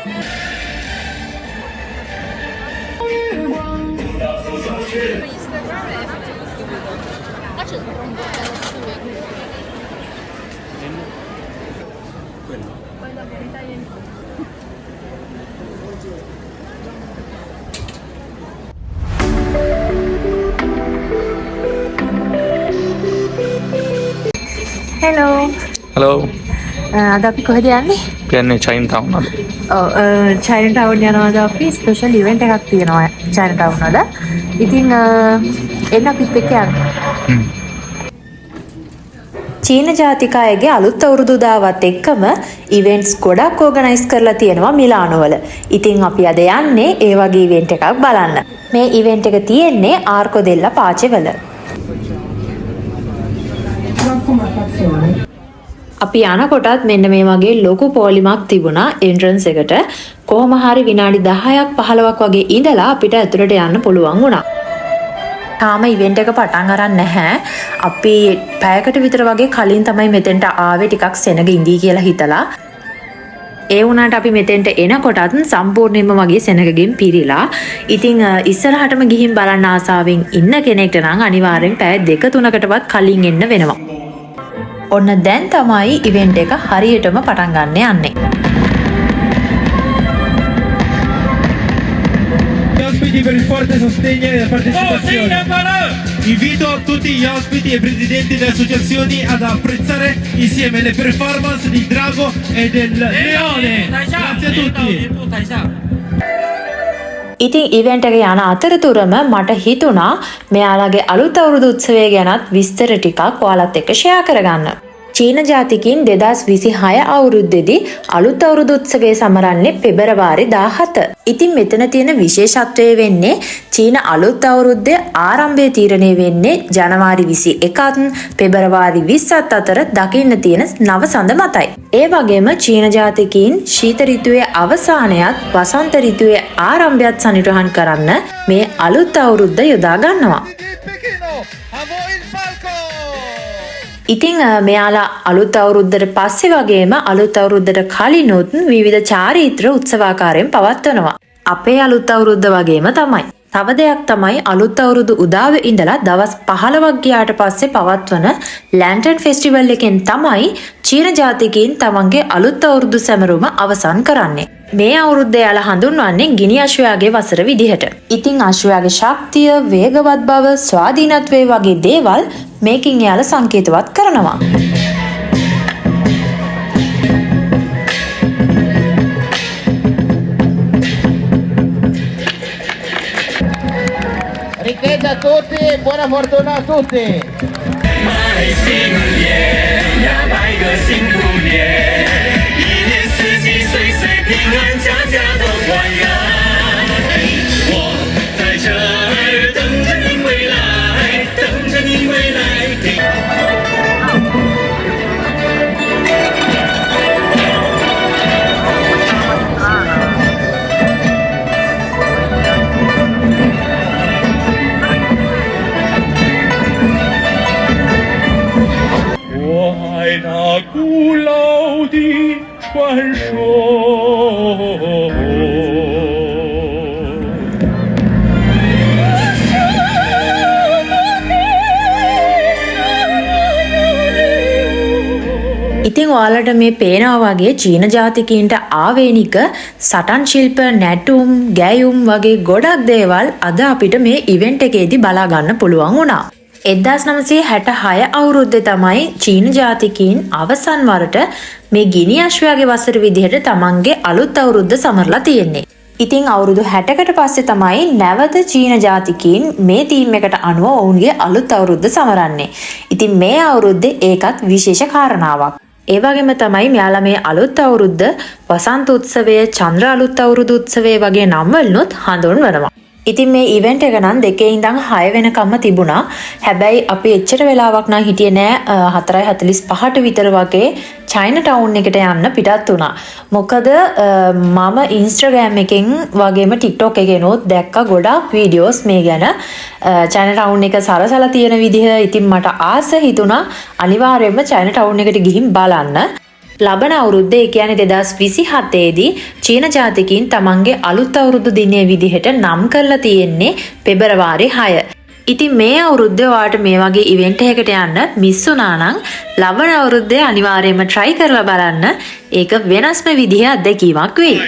Hello. Hello. අද අපි කොහෙද යන්නේ? කියන්නේ චයින් ටවුන් වල. ඔව් චයිනා ටවුන් යනවාද අපි ස්පෙෂල් ඉවෙන්ට් එකක් තියෙනවා චයිනා ටවුන් වල. ඉතින් එන්න අපිත් එක්ක යන්න. චීන ජාතික අයගේ අලුත් අවුරුදු උදාවත් එක්කම ඉවෙන්ට්ස් ගොඩක් ඕගනයිස් කරලා තියෙනවා මිලානෝ වල. ඉතින් අපි අද යන්නේ ඒ වගේ ඉවෙන්ට් එකක් බලන්න. මේ ඉවෙන්ට් එක තියෙන්නේ ආර්කෝ දෙල්ලා පාචේ වල. අපි යනකොටත් මෙන්න මේ වගේ ලොකු පොලිමක් තිබුණා එන්ට්‍රන්ස් එකට. කොහොම හරි විනාඩි 10ක් 15ක් වගේ ඉඳලා අපිට ඇතුළට යන්න පුළුවන් වුණා. තාම ඉවෙන්ට් එක පටන් අරන් නැහැ. අපි පැයකට විතර වගේ කලින් තමයි මෙතෙන්ට ආවේ ටිකක් සෙනග ඉඳී කියලා හිතලා. ඒ වුණාට අපි මෙතෙන්ට එනකොටත් සම්පූර්ණයෙන්ම වගේ සෙනගකින් පිරීලා. ඉතින් ඉස්සරහටම ගිහින් බලන්න ආසාවෙන් ඉන්න කෙනෙක්ට නම් අනිවාර්යෙන් පැය 2-3කටවත් කලින් එන්න වෙනවා. ඔන්න දැන් තමයි ඉවෙන්ට් එක හරියටම පටන් ගන්න යන්නේ. Ospiti per il forte sostegno e la partecipazione. Invito tutti gli ospiti e presidenti delle associazioni ad apprezzare insieme le performance di Drago e del Leone. Grazie a tutti. ඉතින් ඉවෙන්ට් එක යන අතරතුරම මට හිතුණා මෙයාලගේ අලුත් අවුරුදු උත්සවය ගැනත් විස්තර ටිකක් ඔයාලත් එක්ක ෂෙයා කරගන්න. චීන ජාතිකින් 2026 අවුරුද්දේදී අලුත් අවුරුදු උත්සවය සමරන්නේ පෙබරවාරි 17. ඉතින් මෙතන තියෙන විශේෂත්වය වෙන්නේ චීන අලුත් අවුරුද්දේ ආරම්භය තීරණය වෙන්නේ ජනවාරි 21ත් පෙබරවාරි 20ත් අතර දකින්න තියෙන නවසඳ මතයි. ඒ වගේම චීන ජාතිකින් ශීත ඍතුවේ අවසානයත් වසන්ත ඍතුවේ ආරම්භයත් සනිටුහන් කරන්න මේ අලුත් අවුරුද්ද යොදා ගන්නවා. ඉතින් මෙයාලා අලුත් අවුරුද්දට පස්සේ වගේම අලුත් අවුරුද්දට කලිනුත් විවිධ චාරිත්‍ර උත්සවාකාරයෙන් පවත්වනවා. අපේ අලුත් අවුරුද්ද වගේම තමයි. තව දෙයක් තමයි අලුත් අවුරුදු උදාවේ ඉඳලා දවස් 15ක් ගියාට පස්සේ පවත්වන ලැන්ටර්න් ෆෙස්ටිවල් එකෙන් තමයි චීන ජාතිකයින් තමන්ගේ අලුත් අවුරුදු සැමරුම අවසන් කරන්නේ. මේ අවුරුද්ද යාලා හඳුන්වන්නේ ගිනි අශ්වයාගේ වසර විදිහට. ඉතින් අශ්වයාගේ ශක්තිය, වේගවත් බව, ස්වාධීනත්වය වගේ දේවල් මේකින් යාලා සංකේතවත් කරනවා. Ricchezza a tutti, buona fortuna a tutti. 迈新年呀，拜个幸福年，一年四季岁岁平安，家家都团圆。我在这儿等着您回来，等着您回来。那古老的传说。ඉතින් ඔයාලට මේ පේනවා වගේ චීන ජාතිකයින්ට ආවේනික සටන් ශිල්ප, නැටුම්, ගැයුම් වගේ ගොඩක් දේවල් අද අපිට මේ ඉවෙන්ට් එකේදී බලා ගන්න පුළුවන් වුණා. 1966 අවුරුද්දේ තමයි චීන ජාතිකයින් අවසන් වරට මේ ගිනි අශ්වයාගේ වසර විදිහට තමන්ගේ අලුත් අවුරුද්ද සමරලා තියෙන්නේ. ඉතින් අවුරුදු 60කට පස්සේ තමයි නැවත චීන ජාතිකයින් මේ තීම් එකට අනුව ඔවුන්ගේ අලුත් අවුරුද්ද සමරන්නේ. ඉතින් මේ අවුරුද්දේ ඒකත් විශේෂ කාරණාවක්. ඒ වගේම තමයි මෙයාලා මේ අලුත් අවුරුද්ද වසන්ත උත්සවය, චන්ද්‍ර අලුත් අවුරුදු උත්සවය වගේ නම් වලිනුත් හඳුන්වනවා. ඉතින් මේ ඉවෙන්ට් එක නම් 2 ඉඳන් 6 වෙනකම්ම තිබුණා. හැබැයි අපි එච්චර වෙලාවක් නම් හිටියේ නෑ. 4:45ට විතර වගේ චයිනා ටවුන් එකට යන්න පිටත් වුණා. මොකද මම Instagram එකෙන් වගේම TikTok එකේනොත් දැක්ක ගොඩක් වීඩියෝස් මේ ගැන. චයිනා ටවුන් එක සරසලා තියෙන විදිහ ඉතින් මට ආස හිතුණා අනිවාර්යයෙන්ම චයිනා ටවුන් එකට ගිහින් බලන්න. ලබන අවුරුද්ද ඒ කියන්නේ 2027 දී චීන ජාතිකයින් තමන්ගේ අලුත් අවුරුදු දිනයේ විදිහට නම් කරලා තියෙන්නේ පෙබරවාරි 6. ඉතින් මේ අවුරුද්දේ ඔයාලට මේ වගේ ඉවෙන්ට් එකකට යන්න මිස් වුණා නම් ලබන අවුරුද්දේ අනිවාර්යයෙන්ම try කරලා බලන්න. ඒක වෙනස්ම විදිහේ අත්දැකීමක් වෙයි.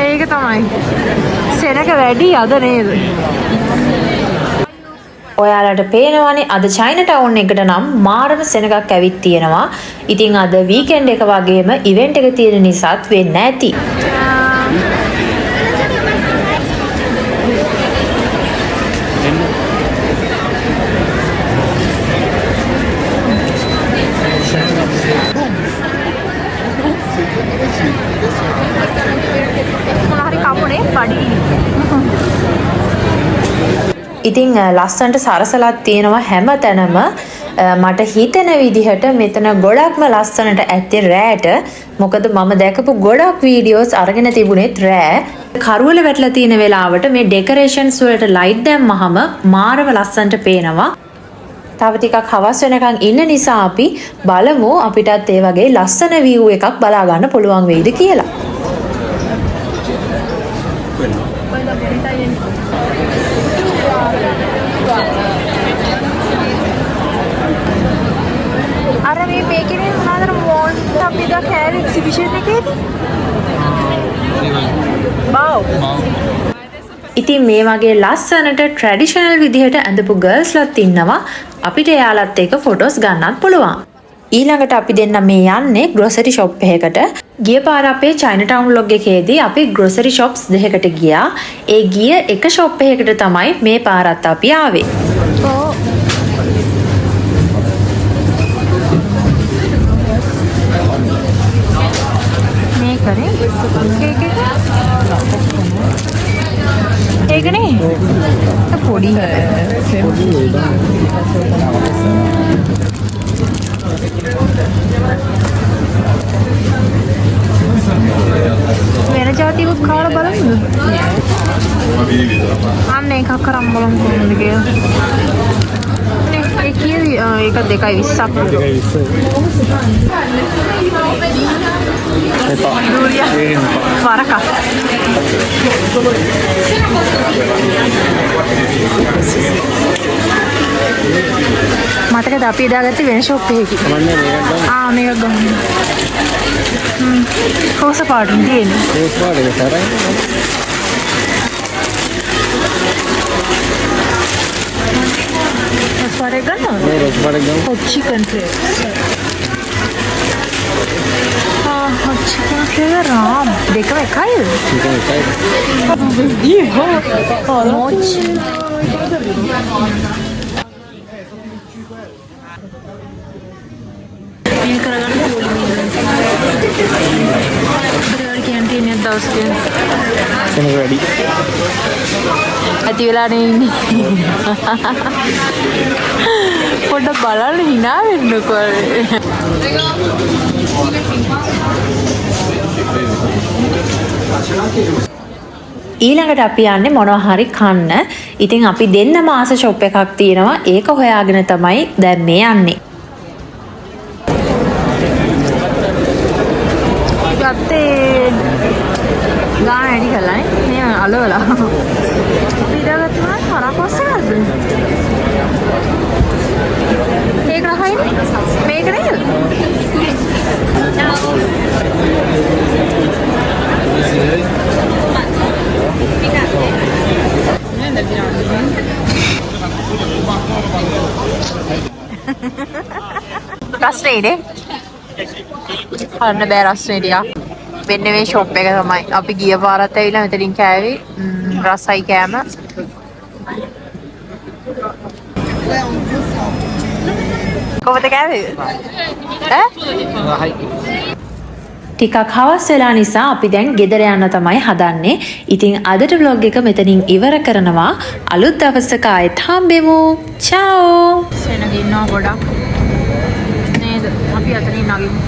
ඒක තමයි. සෙනක වැඩි අද නේද? ඔයාලට පේනවනේ අද චයිනා ටවුන් එකට නම් මාරම සෙනගක් ඇවිත් තියෙනවා. ඉතින් අද වීකෙන්ඩ් එක වගේම ඉවෙන්ට් එක තියෙන නිසාත් වෙන්න ඇති. ඉතින් ලස්සන්ට සරසලත් තියෙනවා හැම තැනම. මට හිතෙන විදිහට මෙතන ගොඩක්ම ලස්සනට ඇත්තේ රෑට. මොකද මම දැකපු ගොඩක් වීඩියෝස් අරගෙන තිබුණෙත් රෑ. කරුවල වැටලා තියෙන වෙලාවට මේ ඩෙකරේෂන්ස් වලට ලයිට් දැම්මහම මාරම ලස්සනට පේනවා. තව ටිකක් හවස් වෙනකන් ඉන්න නිසා අපි බලමු අපිටත් ඒ වගේ ලස්සන view එකක් බලා ගන්න පුළුවන් වෙයිද කියලා. අර මේ මේකේ මොනවාද මෝල් අපි දා කෑලි එක්සිබිෂන් එකේදී බාව්. ඉතින් මේ වගේ ලස්සනට ට්‍රැඩිෂනල් විදිහට ඇඳපු ගර්ල්ස්ලත් ඉන්නවා. අපිට එයාලත් එක්ක ෆොටෝස් ගන්නත් පුළුවන්. ඊළඟට අපි දෙන්න මේ යන්නේ ග්‍රොසරි ෂොප් එකකට. ගිය පාර අපේ චයිනා ටවුන් vlog එකේදී අපි ග්‍රොසරි shops දෙකකට ගියා. ඒ ගිය එක ෂොප් එකකට තමයි මේ පාරත් අපි ආවේ. ඒකනේ පොඩි වෙන જાතිකුත් කාලා බලන්න. අන්න එකක් කරන් බලමු කොහොමද කියලා. ඒක කීයද? ඒක 2.20ක්. වරක. මතකද අපි දාගත්තේ වෙන ෂොප් එකකින්. මේක ගමු. රෝස පාටින් තියෙන්නේ. රෝස පාට එක තරයි. රෝස පාට එක ගන්නවා. රෝස පාට එක ගමු. Chicken flavour. hot chicken flavor ram. දෙකම එකයිද? දෙකම එකයි. මොචි. මේ කරගන්න ඕනේ. කැන්ටීන් එක දවසකින්. සෙනග වැඩි. ඇති වෙලානේ ඉන්නේ. පොඩ්ඩක් බලන්න hina වෙන්නකෝ. ඊළඟට අපි යන්නේ මොනවා හරි කන්න. ඉතින් අපි දෙන්නම ආස ෂොප් එකක් තියෙනවා. ඒක හොයාගෙන තමයි දැන් මේ යන්නේ. ගත්තේ ගාන ඇඩි කළානේ. මේ අලවලා. පිටගත්තුනා හරකොස්සනද? ඒක රහයිනේ. මේක නේද? රස්නේනේ. අන්න බෑ රස්නේ ටික. මෙන්න මේ ෂොප් එක තමයි. අපි ගිය පාරත් ඇවිල්ලා මෙතනින් කෑවේ. රසයි කෑම. කොහොමද කෑවේ? ටිකක් හවස් වෙලා නිසා අපි දැන් ගෙදර යන්න තමයි හදන්නේ. ඉතින් අදට vlog එක මෙතනින් ඉවර කරනවා. අලුත් දවසක ආයෙත් හම්බෙමු. චාෝ. සෙනග ඉන්නවා ගොඩක්. නේද? අපි අතනින් නගිමු.